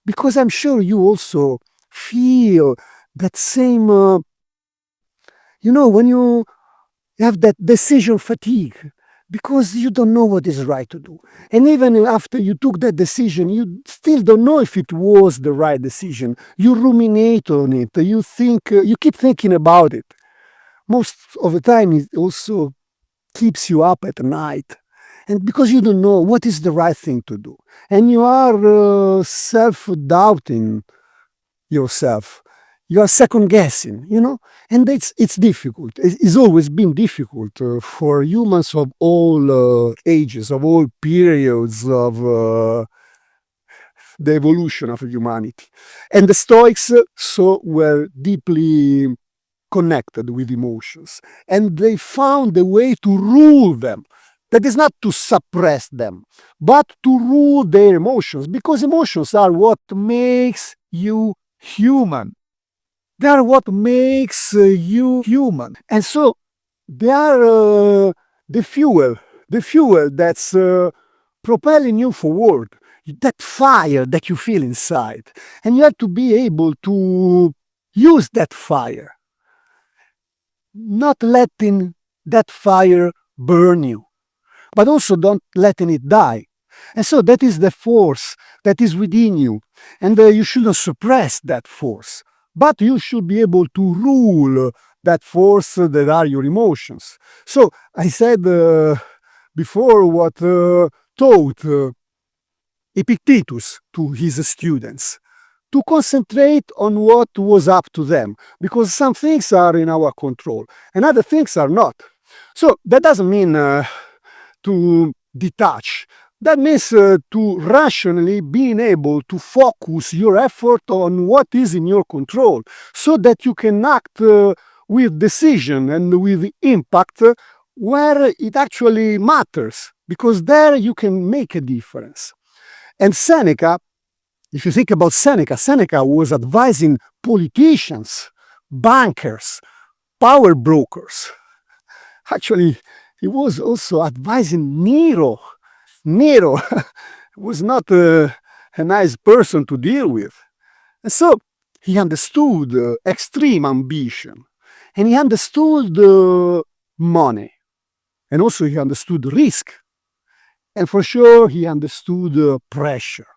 because I'm sure you also feel that same, when you have that decision fatigue, because you don't know what is right to do. And even after you took that decision, you still don't know if it was the right decision. You ruminate on it. You think, you keep thinking about it. Most of the time, it also keeps you up at night. And because you don't know what is the right thing to do. And you are self-doubting yourself. You are second guessing, and it's difficult. It's always been difficult for humans of all ages, of all periods of the evolution of humanity. And the Stoics so were deeply connected with emotions, and they found a way to rule them. That is not to suppress them, but to rule their emotions, because emotions are what makes you human. They are what makes you human. And so they are the fuel that's propelling you forward, that fire that you feel inside. And you have to be able to use that fire, not letting that fire burn you, but also don't letting it die. And so that is the force that is within you. And you shouldn't suppress that force, but you should be able to rule that force that are your emotions. So I said before what taught Epictetus to his students, to concentrate on what was up to them, because some things are in our control and other things are not. So that doesn't mean to detach. That means to rationally being able to focus your effort on what is in your control, so that you can act with decision and with impact where it actually matters, because there you can make a difference. And Seneca, if you think about Seneca, Seneca was advising politicians, bankers, power brokers. Actually, he was also advising Nero. Nero was not a nice person to deal with. And so he understood extreme ambition, and he understood money, and also he understood risk, and for sure he understood pressure.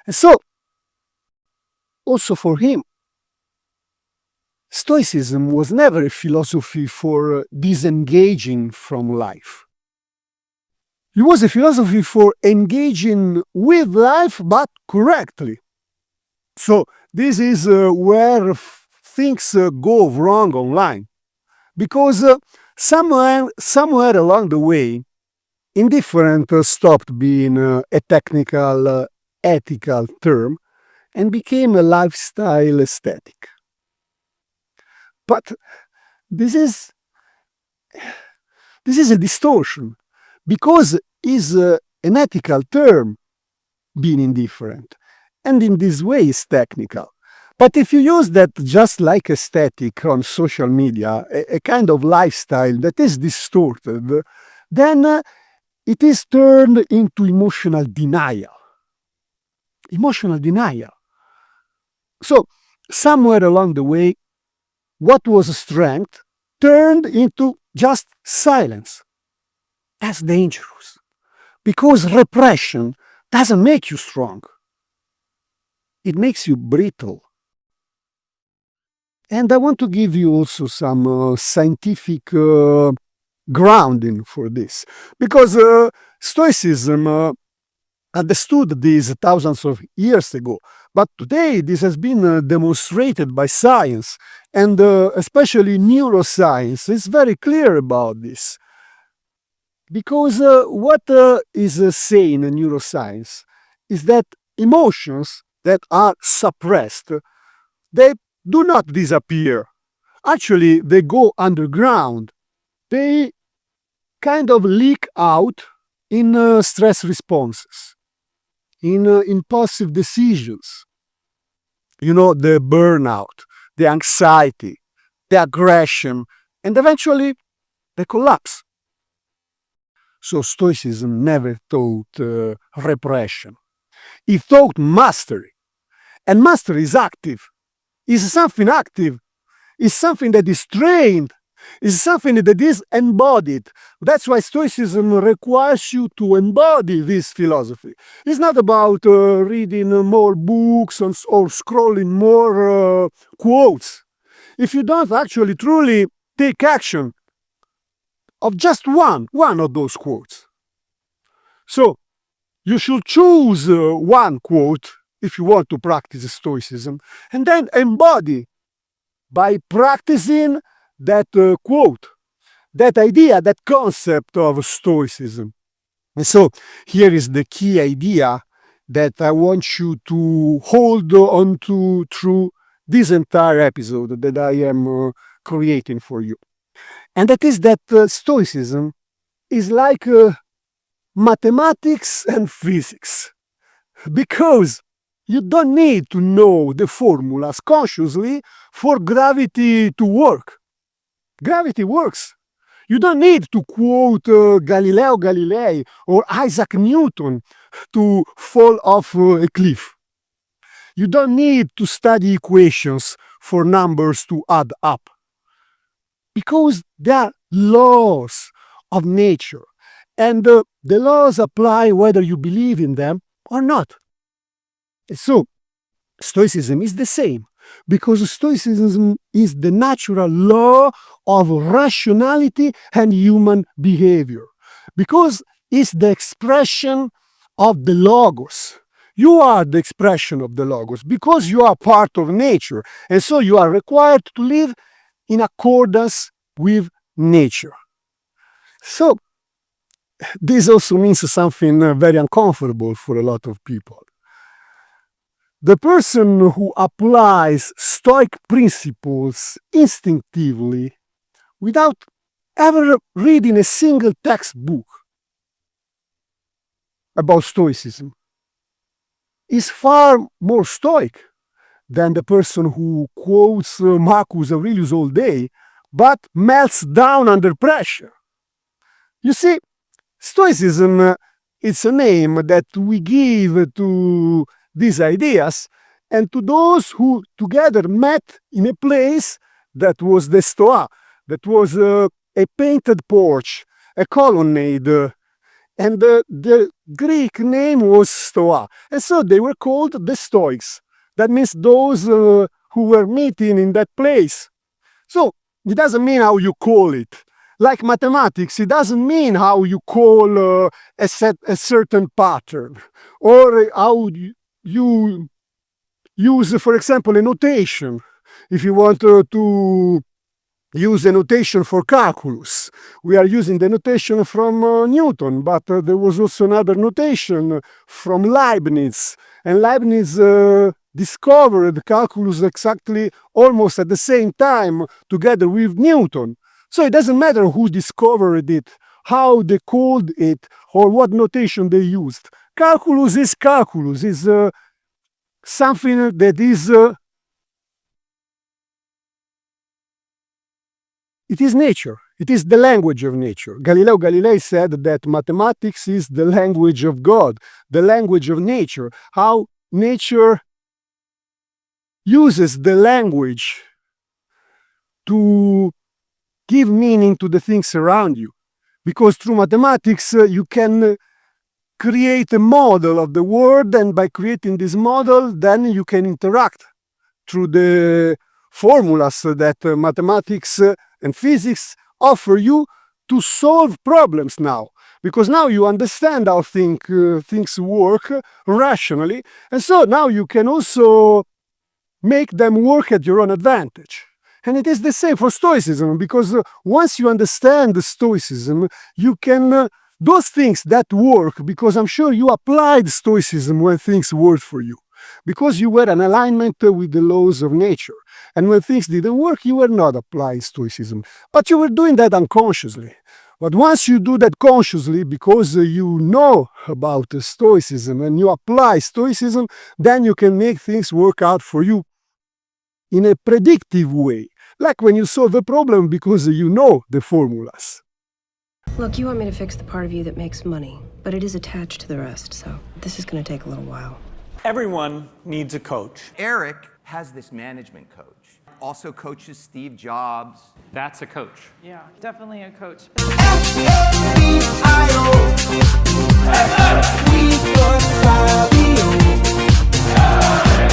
And so, also for him, Stoicism was never a philosophy for disengaging from life. It was a philosophy for engaging with life, but correctly. So this is where things go wrong online. Because somewhere along the way, indifference stopped being a technical, ethical term and became a lifestyle aesthetic. But this is a distortion, because is an ethical term, being indifferent, and in this way is technical. But if you use that just like aesthetic on social media, a kind of lifestyle that is distorted, then it is turned into emotional denial. Emotional denial. So somewhere along the way, what was strength turned into just silence. That's dangerous, because repression doesn't make you strong. It makes you brittle. And I want to give you also some scientific grounding for this, because Stoicism understood this thousands of years ago, but today this has been demonstrated by science, and especially neuroscience is very clear about this. Because what is saying in neuroscience is that emotions that are suppressed, they do not disappear. Actually, they go underground. They kind of leak out in stress responses, in impulsive decisions. The burnout, the anxiety, the aggression, and eventually the collapse. So Stoicism never taught repression. It taught mastery. And mastery is active. Is something active. Is something that is trained. Is something that is embodied. That's why Stoicism requires you to embody this philosophy. It's not about reading more books or scrolling more quotes. If you don't actually truly take action of just one of those quotes. So, you should choose one quote if you want to practice Stoicism, and then embody by practicing that quote, that idea, that concept of Stoicism. And so here is the key idea that I want you to hold on to through this entire episode that I am creating for you. And that is that Stoicism is like mathematics and physics. Because you don't need to know the formulas consciously for gravity to work. Gravity works. You don't need to quote Galileo Galilei or Isaac Newton to fall off a cliff. You don't need to study equations for numbers to add up. Because they are laws of nature. And the laws apply whether you believe in them or not. So, Stoicism is the same, because Stoicism is the natural law of rationality and human behavior, because it's the expression of the Logos. You are the expression of the Logos, because you are part of nature, and so you are required to live in accordance with nature. So, this also means something very uncomfortable for a lot of people. The person who applies Stoic principles instinctively without ever reading a single textbook about Stoicism is far more Stoic than the person who quotes Marcus Aurelius all day but melts down under pressure. You see, Stoicism is a name that we give to these ideas and to those who together met in a place that was the Stoa, that was a painted porch, a colonnade, and the Greek name was Stoa. And so they were called the Stoics. That means those who were meeting in that place. So it doesn't mean how you call it. Like mathematics, it doesn't mean how you call a certain pattern, or how you use, for example, a notation. If you want to use a notation for calculus, we are using the notation from Newton, but there was also another notation from Leibniz, and Leibniz discovered calculus exactly almost at the same time together with Newton. So it doesn't matter who discovered it, how they called it, or what notation they used. Calculus, is something that is, it is nature. It is the language of nature. Galileo Galilei said that mathematics is the language of God, the language of nature, how nature uses the language to give meaning to the things around you. Because through mathematics, you can create a model of the world, and by creating this model, then you can interact through the formulas that mathematics and physics offer you to solve problems now. Because now you understand how things work rationally, and so now you can also make them work at your own advantage. And it is the same for Stoicism, because once you understand the Stoicism, you can, those things that work, because I'm sure you applied Stoicism when things worked for you, because you were in alignment with the laws of nature. And when things didn't work, you were not applying Stoicism, but you were doing that unconsciously. But once you do that consciously, because you know about Stoicism and you apply Stoicism, then you can make things work out for you in a predictive way, like when you solve a problem because you know the formulas. Look, you want me to fix the part of you that makes money, but it is attached to the rest, so this is going to take a little while. Everyone needs a coach. Eric has this management coach. Also coaches Steve Jobs. That's a coach. Yeah, definitely a coach. STOIC